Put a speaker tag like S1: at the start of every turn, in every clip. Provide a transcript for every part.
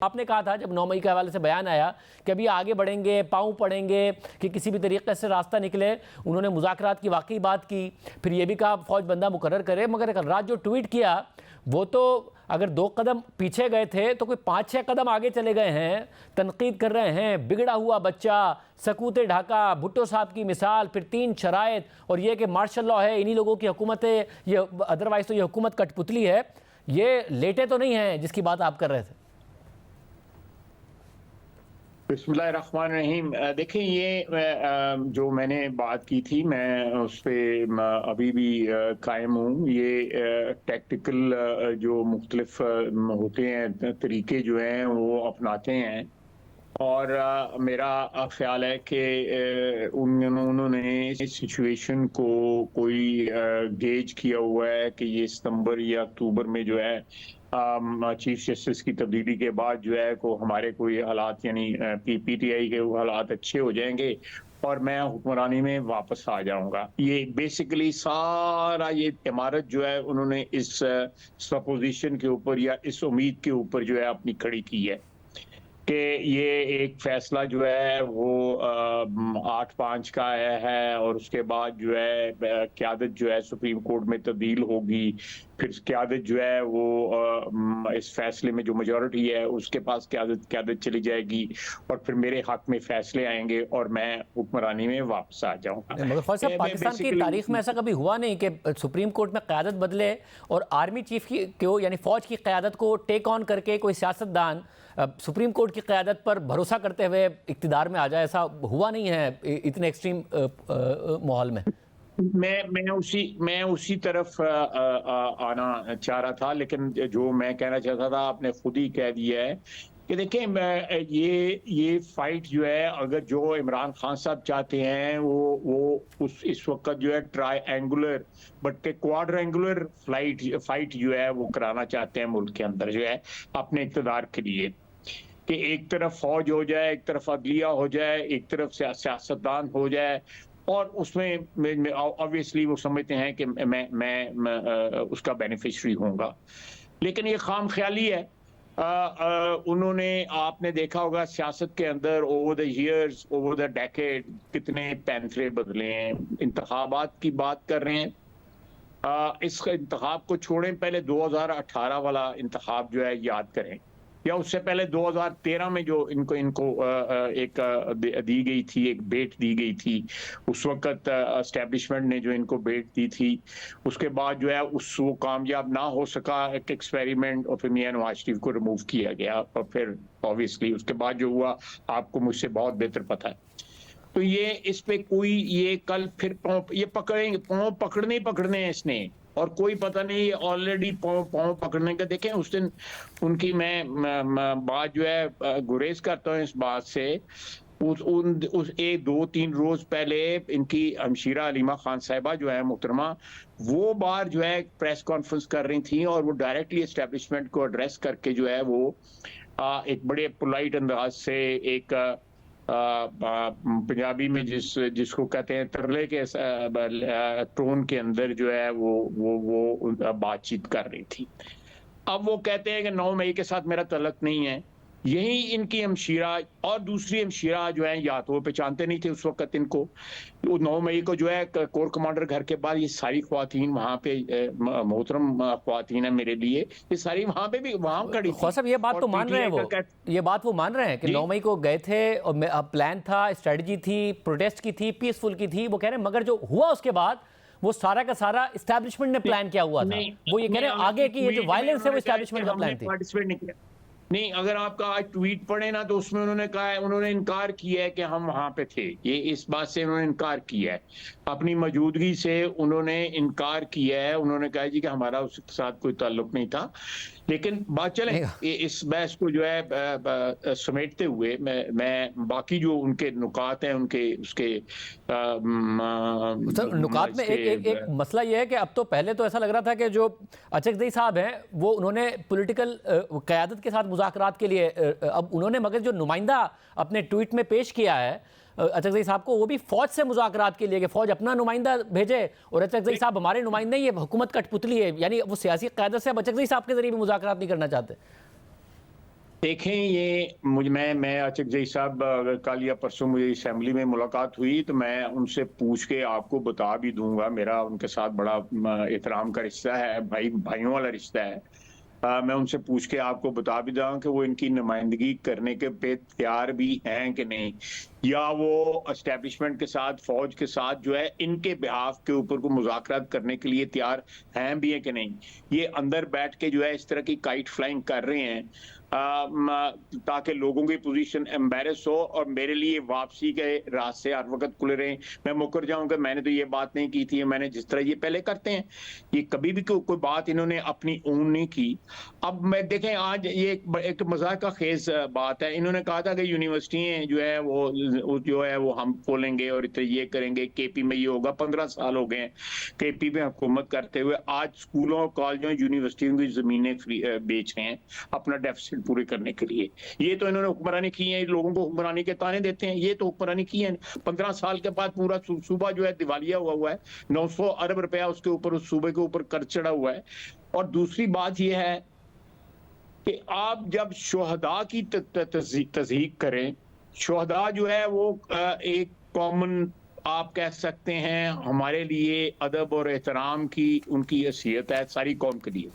S1: आपने कहा था जब 9 मई के हवाले से बयान आया कि अभी आगे बढ़ेंगे, पाँव पड़ेंगे कि किसी भी तरीके से रास्ता निकले। उन्होंने मुज़ाकरात की वाकई बात की, फिर ये भी कहा फ़ौज बंदा मुकर्रर करे, मगर कल रात जो ट्वीट किया वो तो अगर 2 कदम पीछे गए थे तो कोई 5-6 कदम आगे चले गए हैं। तनकीद कर रहे हैं, बिगड़ा हुआ बच्चा, सकूते ढाका, भुट्टो साहब की मिसाल, फिर 3 शराइत और ये कि मार्शल लॉ है, इन्हीं लोगों की हुकूमत है, ये अदरवाइज़ तो ये हुकूमत कठपुतली है। ये लेटे तो नहीं है जिसकी बात आप कर रहे थे?
S2: बिस्मिल्लाहिर्रहमानिर्रहीम। देखिए, ये जो मैंने बात की थी मैं उस पर अभी भी कायम हूँ। ये टैक्टिकल जो मुख्तलिफ होते हैं तरीके जो हैं वो अपनाते हैं और मेरा ख्याल है कि उन्होंने इस सिचुएशन को कोई गेज किया हुआ है कि ये सितंबर या अक्टूबर में जो है चीफ जस्टिस की तब्दीली के बाद जो है को हमारे कोई हालात यानी पीटीआई के हालात अच्छे हो जाएंगे और मैं हुक्मरानी में वापस आ जाऊंगा। ये बेसिकली सारा ये इमारत जो है उन्होंने इस सपोजिशन के ऊपर या इस उम्मीद के ऊपर जो है अपनी खड़ी की है कि ये एक फैसला जो है वो 8-5 का आया है और उसके बाद जो है क़यादत जो है सुप्रीम कोर्ट में तब्दील होगी। फिर क़यादत जो है वो इस फैसले में जो मेजॉरिटी है उसके पास क़यादत चली जाएगी और फिर मेरे हक में फैसले आएंगे और मैं हुक्मरानी में वापस आ जाऊंगा।
S1: मगर ख्वाजा साहब, पाकिस्तान की तारीख में ऐसा कभी हुआ नहीं कि सुप्रीम कोर्ट में क़यादत बदले और आर्मी चीफ की को यानी फ़ौज की क़यादत को टेक ऑन करके कोई सियासतदान सुप्रीम कोर्ट की क़यादत पर भरोसा करते हुए इक़्तिदार में आ जाए। ऐसा हुआ नहीं है इतने एक्सट्रीम माहौल में।
S2: मैं उसी तरफ आना चाह रहा था, लेकिन जो मैं कहना चाहता था आपने खुद ही कह दिया है कि देखें ये फाइट जो है अगर जो इमरान खान साहब चाहते हैं वो इस वक्त जो है ट्रायंगुलर बट क्वाड्रेंगुलर फाइट जो है वो कराना चाहते हैं मुल्क के अंदर जो है अपने इक़्तिदार के लिए कि एक तरफ फौज हो जाए, एक तरफ अदलिया हो जाए, एक तरफ सियासतदान हो जाए और उसमें ऑब्वियसली वो समझते हैं कि मैं उसका बेनिफिशरी होऊंगा। लेकिन ये खाम ख्याली है। उन्होंने आपने देखा होगा सियासत के अंदर over the years, over the decade कितने पैंतरे बदले हैं। इंतखाबात की बात कर रहे हैं, इस इंतखाब को छोड़ें, पहले 2018 वाला इंतखाब जो है याद करें या उससे पहले 2013 में जो इनको एक दी गई थी, एक बेट दी गई थी। उस वक्त एस्टेब्लिशमेंट ने जो इनको बेट दी थी उसके बाद जो है वो कामयाब ना हो सका एक एक्सपेरिमेंट और फिर मियां नवाज शरीफ को रिमूव किया गया और फिर ऑब्वियसली उसके बाद जो हुआ आपको मुझसे बहुत बेहतर पता है। तो ये इस पे कोई ये कल फिर ये पकड़ेंगे, पाँव पकड़ने हैं इसने और कोई पता नहीं ऑलरेडी पाँव पकड़ने का। देखें उस दिन उनकी मैं बात जो है गुरेज करता हूँ इस बात से। उस 1-2-3 रोज पहले इनकी हमशीरा अलीमा खान साहिबा जो है मुहतरमा, वो बार जो है प्रेस कॉन्फ्रेंस कर रही थी और वो डायरेक्टली एस्टेब्लिशमेंट को एड्रेस करके जो है वो एक बड़े पोलाइट अंदाज से एक पंजाबी में जिसको कहते हैं तरले के टोन के अंदर जो है वो बातचीत कर रही थी। अब वो कहते हैं कि 9 मई के साथ मेरा तल्लुक नहीं है। यही इनकी हमशीरा और दूसरी हमशीरा जो है या तो वो पहचानते नहीं थे उस वक्त इनको। 9 मई को जो है कोर कमांडर घर के बाद ये सारी ख्वातीन वहाँ पे मोहतरम ख्वातीन है मेरे लिए, ये सारी वहाँ पे भी वहाँ खड़ी थी।
S1: साहब, ये बात तो मान रहे हैं ये बात वो मान रहे हैं कि 9 मई को गए थे और प्लान था, स्ट्रेटजी थी, प्रोटेस्ट की थी, पीसफुल की थी। वो कह रहे हैं मगर जो हुआ उसके बाद वो सारा का सारा एस्टैब्लिशमेंट ने प्लान किया हुआ था। वो ये कह रहे हैं आगे की ये जो वायलेंस है वो एस्टैब्लिशमेंट का प्लान थी।
S2: नहीं, अगर आपका आज ट्वीट पढ़े ना तो उसमें उन्होंने कहा है, उन्होंने इनकार किया है कि हम वहां पे थे। ये इस बात से उन्होंने इनकार किया है, अपनी मौजूदगी से उन्होंने इनकार किया है। उन्होंने कहा जी कि हमारा उसके साथ कोई ताल्लुक नहीं था। लेकिन बात चले इस बहस को जो है समेटते हुए मैं बाकी जो उनके नुकात हैं उनके उसके
S1: नुकात में एक मसला ये है कि अब तो पहले तो ऐसा लग रहा था कि जो अचकज़ई साहब हैं वो उन्होंने पॉलिटिकल क़यादत के साथ मुज़ाकरात के लिए अब उन्होंने मगर जो नुमाइंदा अपने ट्वीट में पेश किया है अचकज़ई साहब को, वो भी फ़ौज से मुज़ाकरात के लिए कि फ़ौज अपना नुमाइंदा भेजे और अचकज़ई साहब हमारे नुमाइंदे, ये हुकूमत कठपुतली है। यानी वो सियासी क़यादत से अब अचकज़ई साहब के ज़रिए भी मुज़ाकरात नहीं करना चाहते।
S2: देखें, ये मैं अचक साहब, अगर कल या परसों मुझे असेंबली में मुलाकात हुई तो मैं उनसे पूछ के आपको बता भी दूंगा। मेरा उनके साथ बड़ा एहतराम का रिश्ता है, भाइयों वाला रिश्ता है। मैं उनसे पूछ के आपको बता भी दूंगा कि वो इनकी नुमाइंदगी करने के पे तैयार भी हैं कि नहीं, या वो एस्टेब्लिशमेंट के साथ, फौज के साथ जो है इनके बिहाफ के ऊपर को मुज़ाकरात करने के लिए तैयार हैं भी है कि नहीं। ये अंदर बैठ के जो है इस तरह की काइट फ्लाइंग कर रहे हैं ताकि लोगों की पोजीशन एम्बेरस हो और मेरे लिए वापसी के रास्ते हर वक्त खुले रहें। मैं मुकर जाऊं कि मैंने तो ये बात नहीं की थी, मैंने जिस तरह ये पहले करते हैं, ये कभी भी कोई बात इन्होंने अपनी ओन नहीं की। अब मैं देखें, आज ये एक मजाक का खेज बात है। इन्होंने कहा था कि यूनिवर्सिटियां जो है वो हम खोलेंगे और ये करेंगे, केपी में ये होगा। 15 साल हो गए केपी में हुकूमत करते हुए। आज स्कूलों, कॉलेजों, यूनिवर्सिटियों की जमीनें बेच रहे हैं अपना डेफिसिट पूरे करने के लिए। ये तो इन्होंने हुक्मरानी की है, लोगों को हुक्मरानी के ताने देते हैं। ये तो हुक्मरानी की है। 15 साल के बाद पूरा सूबा जो है दिवालिया हुआ है। 900 अरब रुपया उसके ऊपर, उस सूबे के ऊपर कर्ज चढ़ा हुआ है। और दूसरी बात यह है कि आप जब शोहदा की तज़हीक करें, शोहदा जो है वो एक कॉमन, आप कह सकते हैं, हमारे लिए अदब और एहतराम की उनकी हैसियत है सारी कौम के लिए।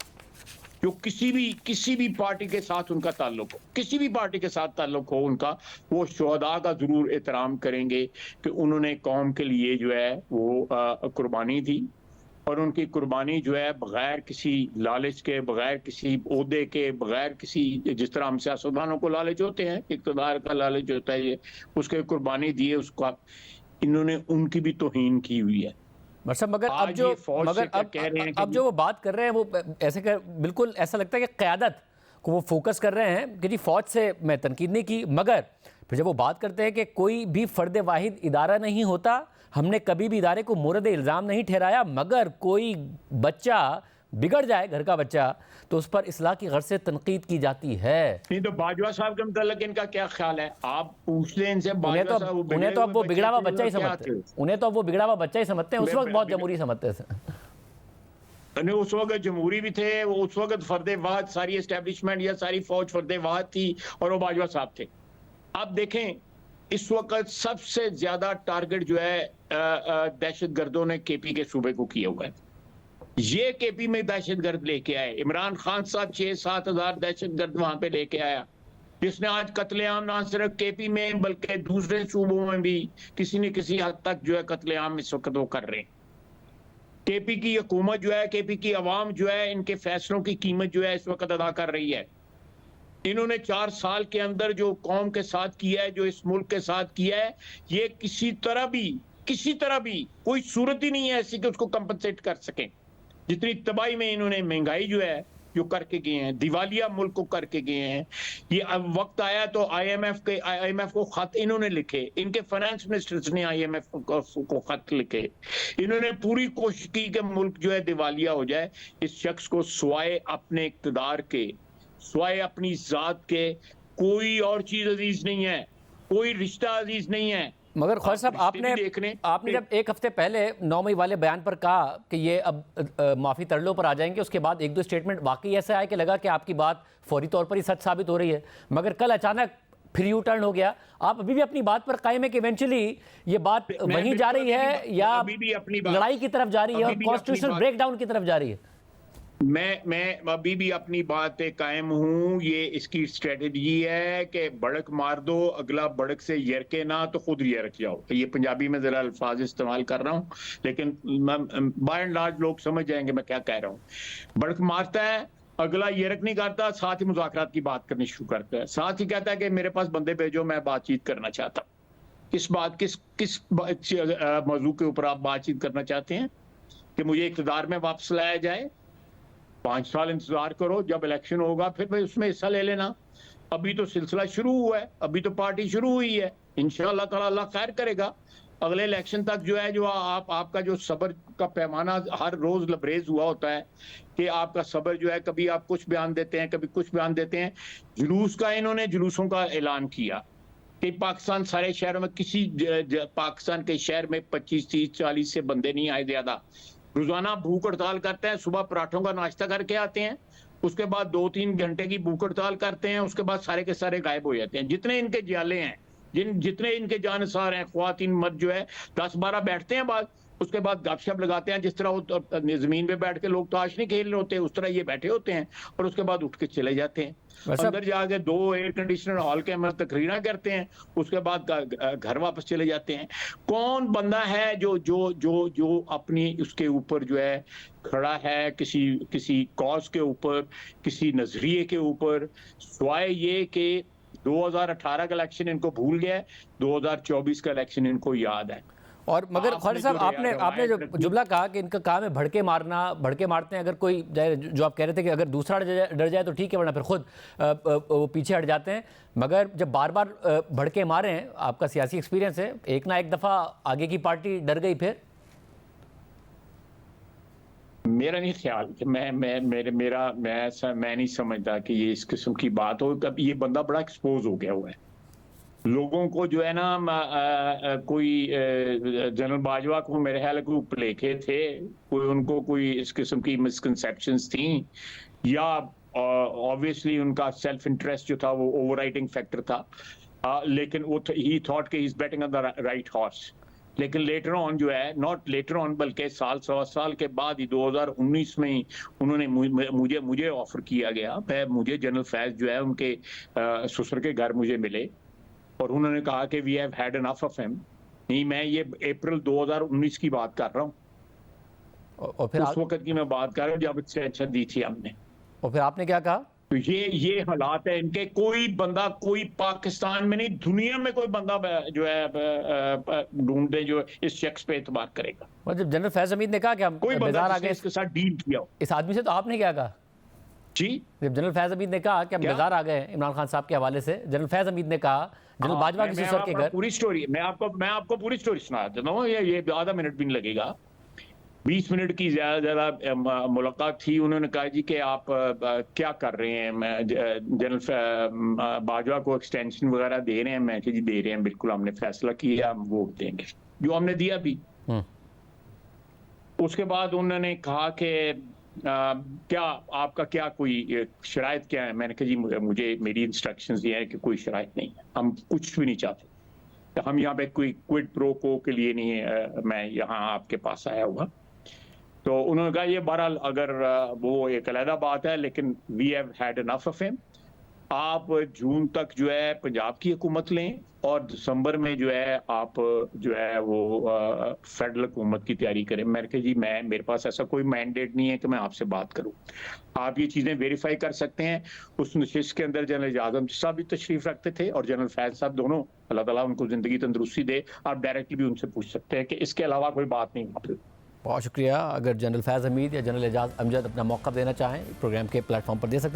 S2: जो किसी भी पार्टी के साथ उनका ताल्लुक हो, किसी भी पार्टी के साथ ताल्लुक हो उनका, वो शोहदा का जरूर एहतराम करेंगे कि उन्होंने कौम के लिए जो है वो कुर्बानी दी। और उनकी कुर्बानी जो है बगैर किसी लालच के, बगैर किसी ओहदे के, बगैर किसी, जिस तरह हम सियासतदानों को लालच होते हैं, इक़्तिदार का लालच होता है, ये उसके कुर्बानी दिए, उसका इन्होंने उनकी भी तौहीन की हुई है।
S1: मतलब मगर अब जो वो बात कर रहे हैं वो ऐसे कर, बिल्कुल ऐसा लगता है कि क़यादत को वो फोकस कर रहे हैं कि जी फौज से मैं तनकीद नहीं की, मगर फिर जब वो बात करते हैं कि कोई भी फ़र्द वाहिद इदारा नहीं होता, हमने कभी भी इदारे को मोरद इल्ज़ाम नहीं ठहराया, मगर कोई बच्चा बिगड़ जाए, घर का बच्चा, तो उस पर इस्लाह की गर्ज से तनकीद की जाती है।
S2: नहीं तो बाजवा साहब के मुताल्लिक इनका क्या ख्याल है? आप पूछ लें इनसे।
S1: उन्हें तो अब वो बिगड़ा हुआ बच्चा ही समझते हैं, उन्हें तो अब वो बिगड़ा हुआ बच्चा ही समझते हैं। उस वक्त बहुत जमहूरी समझते थे,
S2: नहीं उस वक्त जमहूरी भी थे, वो उस वक्त फर्दे वाहद, सारी एस्टेब्लिशमेंट या सारी फौज फर्दे वाहद थी और वो बाजवा साहब थे। आप देखें, इस वक्त सबसे ज्यादा टारगेट जो है दहशत गर्दों ने केपी के सूबे को किया हुआ है। ये केपी में दहशत गर्द लेके आए। इमरान खान साहब 6-7 हजार दहशत गर्द वहां पे लेके आया, जिसने आज कत्लेआम ना सिर्फ केपी में बल्कि दूसरे सूबों में भी किसी न किसी हद तक जो है कत्लेआम इस वक्त वो कर रहे हैं। केपी की हुकूमत जो है, केपी की अवाम जो है, इनके फैसलों की कीमत जो है इस वक्त अदा कर रही है। इन्होंने 4 साल के अंदर जो कौम के साथ किया है, जो इस मुल्क के साथ किया है, ये किसी तरह भी कोई सूरत ही नहीं है ऐसी कि उसको कंपनसेट कर सकें। जितनी तबाही में इन्होंने महंगाई जो है जो करके गए हैं, दिवालिया मुल्क को करके गए हैं। ये अब वक्त आया तो आईएमएफ को खत इन्होंने लिखे, इनके फाइनेंस मिनिस्टर्स ने आईएमएफ को खत लिखे। इन्होंने पूरी कोशिश की कि मुल्क जो है दिवालिया हो जाए। इस शख्स को सिवाय अपने इक़्तिदार के, सिवाय अपनी जात के कोई और चीज अजीज नहीं है, कोई रिश्ता अजीज नहीं है।
S1: मगर ख्वाजा साहब, आपने जब एक हफ्ते पहले 9 मई वाले बयान पर कहा कि ये अब माफ़ी तरलों पर आ जाएंगे, उसके बाद एक दो स्टेटमेंट वाकई ऐसा है कि लगा कि आपकी बात फौरी तौर पर ही सच साबित हो रही है, मगर कल अचानक फिर यू टर्न हो गया। आप अभी भी अपनी बात पर कायम है कि इवेंचुअली ये बात वहीं जा रही है या लड़ाई की तरफ जा रही है और कॉन्स्टिट्यूशनल ब्रेकडाउन की तरफ जा रही है?
S2: मैं अभी भी अपनी बात पे कायम हूं। ये इसकी स्ट्रेटेजी है कि बड़क मार दो, अगला बड़क से यरके ना तो खुद यरक जाओ। ये पंजाबी में जरा अल्फाज इस्तेमाल कर रहा हूं, लेकिन बाय एंड लार्ज लोग समझ जाएंगे मैं क्या कह रहा हूं। बड़क मारता है, अगला यरक नहीं करता, साथ ही मुज़ाकरात की बात करनी शुरू करता है, साथ ही कहता है कि मेरे पास बंदे भेजो, मैं बातचीत करना चाहता। किस मौजू के ऊपर आप बातचीत करना चाहते हैं? कि मुझे इक़्तिदार में वापस लाया जाए? 5 साल इंतजार करो, जब इलेक्शन होगा फिर भाई उसमें हिस्सा ले लेना। अभी तो सिलसिला शुरू हुआ है, अभी तो पार्टी शुरू हुई है। इंशाअल्लाह ताला अल्लाह खैर करेगा। अगले इलेक्शन तक जो है, जो आपका जो सब्र का पैमाना हर रोज लबरेज हुआ होता है कि आपका सब्र जो है, कभी आप कुछ बयान देते हैं, कभी कुछ बयान देते हैं। जुलूस का इन्होंने जुलूसों का ऐलान किया कि पाकिस्तान सारे शहरों में, किसी पाकिस्तान के शहर में 25, 30, 40 से बंदे नहीं आए ज्यादा। रोजाना भूख हड़ताल करते हैं, सुबह पराठों का नाश्ता करके आते हैं उसके बाद 2-3 घंटे की भूख हड़ताल करते हैं, उसके बाद सारे के सारे गायब हो जाते हैं। जितने इनके जाले हैं, जितने इनके जानसार हैं, ख्वातीन मर्द जो है 10-12 बैठते हैं, बाद उसके बाद गपशप लगाते हैं। जिस तरह वो जमीन पे बैठ के लोग ताश नहीं खेल रहे होते, उस तरह ये बैठे होते हैं और उसके बाद उठ के चले जाते हैं। अंदर जाके 2 एयर कंडीशनर हॉल के अंदर तकरीरें करते हैं, उसके बाद घर वापस चले जाते हैं। कौन बंदा है जो जो जो जो अपनी उसके ऊपर जो है खड़ा है, किसी कॉज के ऊपर, किसी नजरिए के ऊपर, सिवाय ये कि 2018 का इलेक्शन इनको भूल गया है, 2024 का इलेक्शन इनको याद है।
S1: और मगर ख्वाजा साहब, आपने जो जुमला कहा कि इनका काम है भड़के मारना, भड़के मारते हैं। अगर कोई जो आप कह रहे थे कि अगर दूसरा डर जाए तो ठीक है, वरना फिर खुद वो पीछे हट जाते हैं। मगर जब बार बार भड़के मारे हैं, आपका सियासी एक्सपीरियंस है, एक ना एक दफ़ा आगे की पार्टी डर गई फिर?
S2: मेरा नहीं ख्याल कि मैं नहीं समझता कि ये इस किस्म की बात हो। कब ये बंदा बड़ा एक्सपोज हो गया हुआ है लोगों को, जो है ना, कोई जनरल बाजवा को मेरे ख्याल कोई प्लेखे थे, कोई उनको कोई इस किस्म की मिसकंसेप्शंस थी, या ऑब्वियसली उनका सेल्फ इंटरेस्ट जो था वो ओवरराइडिंग फैक्टर था। लेकिन वो ही थॉट कि he is batting on the right horse. लेकिन लेटर ऑन जो है, नॉट लेटर ऑन बल्कि साल सवा साल के बाद ही 2019 में ही उन्होंने मुझे ऑफर किया गया। मुझे जनरल फैज जो है उनके ससुर के घर मुझे मिले और उन्होंने कहा कि we have had enough of him. नहीं, मैं ये अप्रैल 2019 की बात कर रहा हूँ,
S1: और फिर
S2: उस वक्त की मैं बात कर रहा हूँ जब एक्सटेंशन दी थी हमने।
S1: और फिर आपने क्या कहा?
S2: तो ये हालात है इनके। कोई बंदा, कोई पाकिस्तान में नहीं, दुनिया में कोई बंदा जो है ढूंढे जो इस शख्स पे एतबार करेगा।
S1: और जब जनरल फैज हमीद ने कहा कि हम
S2: कोई बंदा
S1: बेजार आ गए
S2: इसके साथ डील किया हो।
S1: इस आदमी से, तो आपने क्या कहा
S2: जी?
S1: जब जनरल फैज हमीद ने कहा कि हम बेजार आ गए इमरान खान साहब के हवाले से, जनरल फैज हमीद ने कहा जनरल बाजवा के ससुर के घर,
S2: पूरी स्टोरी मैं आपको पूरी स्टोरी सुना देता हूँ। ये आधा मिनट भी नहीं लगेगा, 20 मिनट की ज्यादा मुलाकात थी। उन्होंने कहा जी कि आप क्या कर रहे हैं, जनरल बाजवा को एक्सटेंशन वगैरह दे रहे हैं? मैं कि जी दे रहे हैं, बिल्कुल हमने फैसला किया, हम वोट देंगे, जो हमने दिया भी। उसके बाद उन्होंने कहा कि क्या आपका क्या कोई शराइत क्या है? मैंने कहा जी मुझे मेरी इंस्ट्रक्शंस ये है कि कोई शराइत नहीं है, हम कुछ भी नहीं चाहते, तो हम यहाँ पे कोई क्विड प्रो को के लिए नहीं है मैं यहाँ आपके पास आया हुआ। तो उन्होंने कहा ये बहरहाल अगर वो एक अलग बात है, लेकिन we have had enough of him. आप जून तक जो है पंजाब की हुकूमत लें और दिसंबर में जो है आप जो है वो फेडरल हुकूमत की तैयारी करें। मैंने कहा जी मेरे पास ऐसा कोई मैंडेट नहीं है कि मैं आपसे बात करूं। आप ये चीजें वेरीफाई कर सकते हैं। उस नशिस्त के अंदर जनरल आजम साहब भी तशरीफ रखते थे और जनरल फैज साहब, दोनों, अल्लाह ताला उनको जिंदगी तंदुरुस्ती दे। आप डायरेक्टली भी उनसे पूछ सकते हैं कि इसके अलावा कोई बात नहीं होती।
S1: बहुत शुक्रिया। अगर जनरल फैज़ हमीद या जनरल एजाज अमजद अपना मौका देना चाहें, प्रोग्राम के प्लेटफॉर्म पर दे सकते हैं।